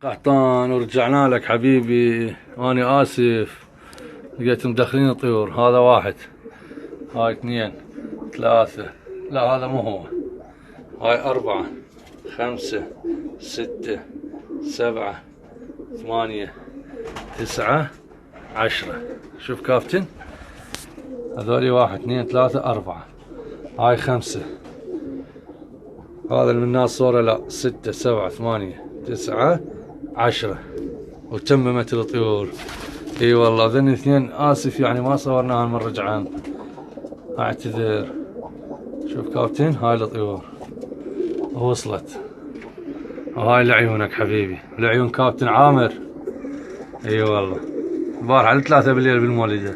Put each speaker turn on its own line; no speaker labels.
قحطان ورجعنا لك حبيبي، واني اسف لقيت مدخلين طيور. هذا واحد، هاي اثنين، ثلاثة، لا هذا مو هو، هاي أربعة، خمسة، ستة، سبعة، ثمانية، تسعة، 10. شوف كابتن، هذولي واحد اثنين ثلاثة أربعة، هاي 5. هذا اللي من الناس صورة لا 6 7 8 9 10. وتممت الطيور. اي والله ذني اثنين اسف يعني ما صورناها المرة رجعان، اعتذر. شوف كابتن هاي الطيور وصلت، وهاي لعيونك حبيبي، لعيون كابتن عامر. اي والله البارحة على 3 بالليل بالمولدة.